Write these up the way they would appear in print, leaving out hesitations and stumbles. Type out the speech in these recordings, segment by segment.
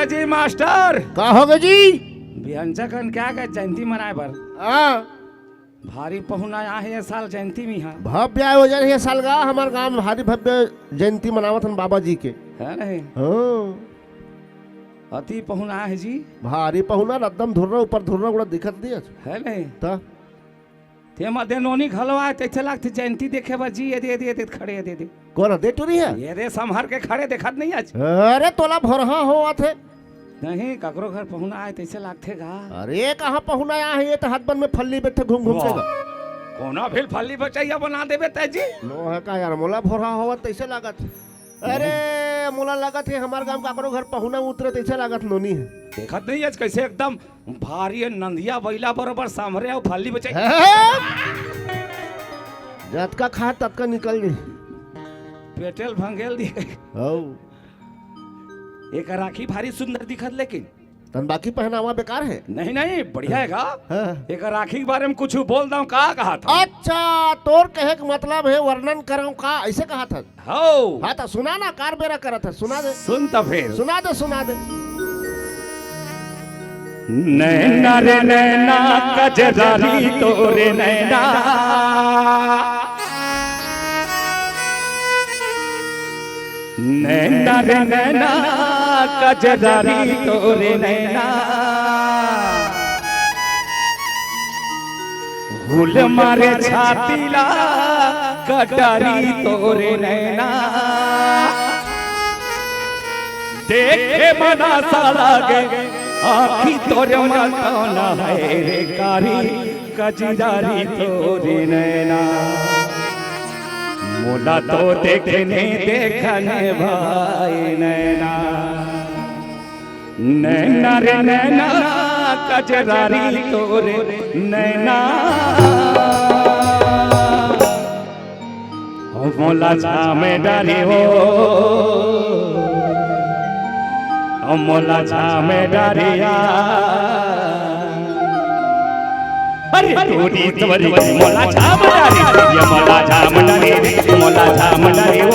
जी master. का हो गए जी? व्यंजकन क्या गए जयंती मनाए बर भारी पहुना आया है ये साल जयंती में यहाँ भव्य आयोजन है साल का हमारे गांव में भारी भव्य जयंती मनावत हन बाबा जी के। है नहीं हाँ अति पहुना आया है जी। भारी पहुना एकदम धुर्रा ऊपर धुर्रा उड़ा दिखत दिया है नहीं ता ते मध्य नोनी घलवा ते लागते जयंती देखे बा जी ये खड़े दे कौन दे टूरी है ये दे संभर के खड़े देखत नहीं आज। अरे तोला भोरहा हो थे नहीं ककरो घर पहुना आए तैसे लागते गा। अरे कहाँ पहुना आया है ये तो हाथ बन में फल्ली बैठे घूम घूम के कोना फिर फल्ली बचैया बना देबे तै जी। नो है का यार मोला भोरहा होवा तैसे लागत। अरे मोला लागत है हमारे गांव काकरो घर पहुना उतरे तैसे लागत नोनी है। देखत नहीं आज कैसे एकदम भारी नंदिया बैला बरोबर सामरे और फल्ली बचै जतका खा ततका निकल गई पेटेल भंगेल दी। हो एक राखी भारी सुंदर दिखत लेकिन तन बाकी पहनावा बेकार है। नहीं नहीं बढ़िया है का। हाँ। एक राखी के बारे में कुछ बोल दऊं का कहा था। अच्छा तोर कहे का मतलब है वर्णन करूं का ऐसे कहा था। हो हाँ तो सुना ना कार बेरा करा था सुना दे सुन तो फिर सुना दे नैना रे नैना कजरारी तोरे नैना नैना रे नैना कजरारी तोरे नैना हुल मारे छातीला कटारी तोरे नैना देखे मना साला गे आखी तोरे मकाना है रे कारी कजरारी तोरे नैना मोला तो देखने भाई नैना नैना रे नैना कजरारी तोरे नैना मोला छामे डारी हो मोला छामे डारिया अरे तोरी तोरी मोला छाम डारी ये मोला छाम डारी मोला छाम डारी ओ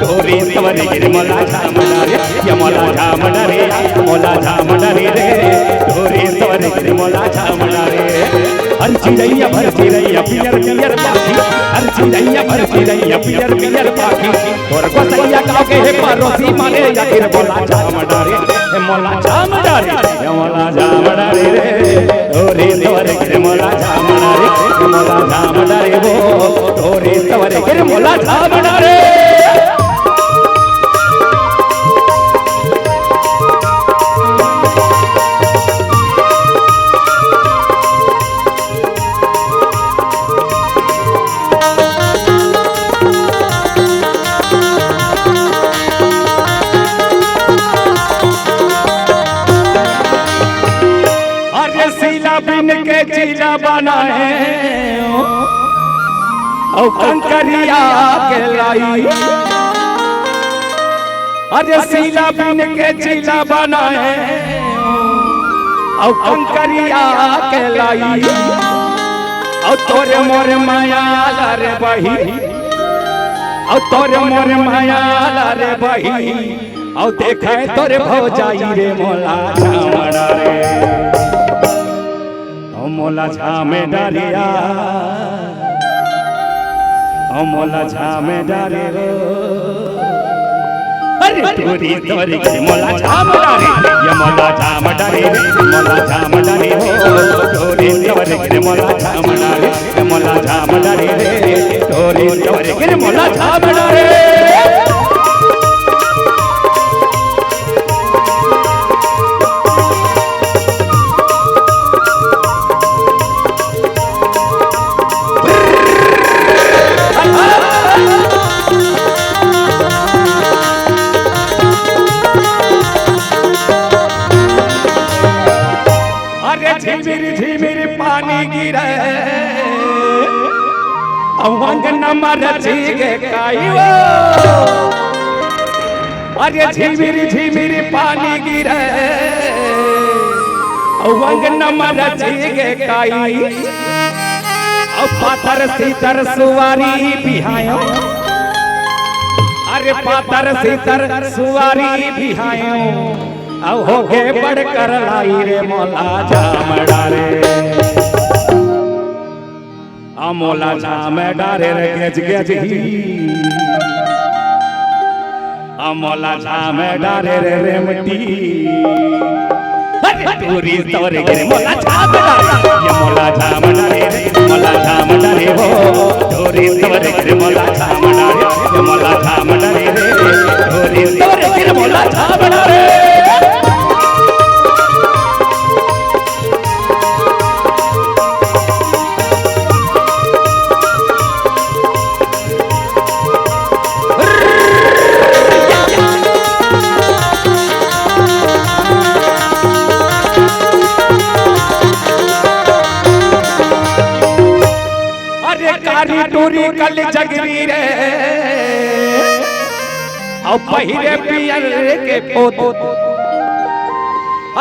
तोरी तोरी मोला छाम डारी ये मोला छाम डारी मोला छाम डारी रे तोरी तोरी मोला छाम डारी हर चिड़ैया भर चिड़ैया पियर पियर पाखी हर चिड़ैया भर चिड़ैया पियर पियर पाखी तोर को सैया गाँव के है पड़ोसी माने या फिर मोला छाम डारी हे मोला छाम डारी ये मोला छाम डारी रे तोरी तोरी मोला छाम डारी मोला छाम डारी वो तोरी तोरी मोला छाम डारी के चीला बनाए और कंकरिया के लाई अरे सीला बिन के चीला बनाए और कंकरिया के लाई और तोरे मोर माया रे बही और तोरे मोर माया रे बही और देखे तोरे भौजाई रे मोला छामड़ा रे मोला छामे डारिया मोला छामे डारी रो अरे तोरी तोरी मोला छाम डारी ये मोला छाम डारी मोला छाम डारी हो तोरी तोरी मोला छाम डारी मोला छाम डारी रे तोरी तोरी मोला छाम डारी अरे झिमिर झिमिर पानी गिरे वंगनमर जीगे काई अब पातर सीतर सुवारी बिहायो अरे पातर सीतर सुवारी बिहायो अब हो के बड़ कर लाई रे मोला झामड़ा रे आ मोला झामड़ा रे गेज गेज ही आ मोला झामड़ा रे रेमटी टोरी तोरे गिरे मोला झामड़ा ये मोला झामड़ा रे मोला झामड़ा रे हो टोरी तोरे गिरे मोला झामड़ा रे ये मोला झामड़ा रे टोरी तोरे गिरे मोला झामड़ा रे कारी टूरी कल जगरी रे और पहिरे पियर के पोतो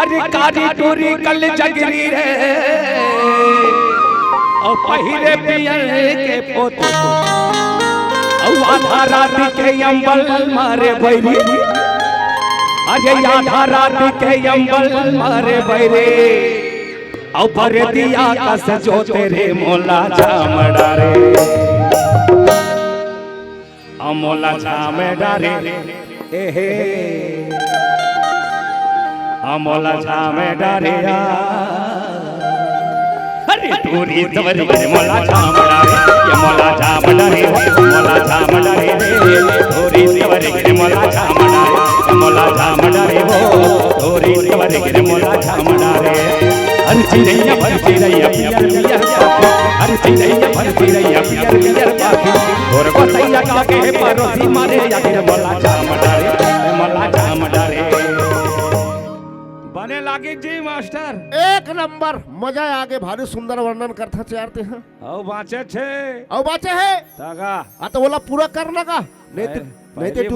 अरे कारी टूरी कल जगरी रे और पहिरे पियर के पोतो और आधा रात के अंबल मारे बैरी अरे आधा रात के अंबल मारे बैरे औ पर दिया कस जो तेरे मोला झामड़ा रे औ मोला झामड़ा रे ए हे औ मोला झामड़ा रे अरे टोरी तवरी रे मोला झामड़ा रे ये मोला झामड़ा रे मोला झामड़ा रे टोरी तवरी रे मोला झामड़ा रे मोला झामड़ा रे वो टोरी तवरी रे मोला झामड़ा रे अर्जी नैया भरती नैया पियर पियर पाखी अर्जी नैया भरती नैया पियर पियर पाखी और बतैया का के परोसी मारे आखिर मोला झामड़ा रे बने लागे जी मास्टर एक नंबर मजा आगे भारी सुंदर वर्णन करता चाहते हैं औ बाचे छे औ बाचे है तागा आ तो बोला पूरा करना का नहीं तो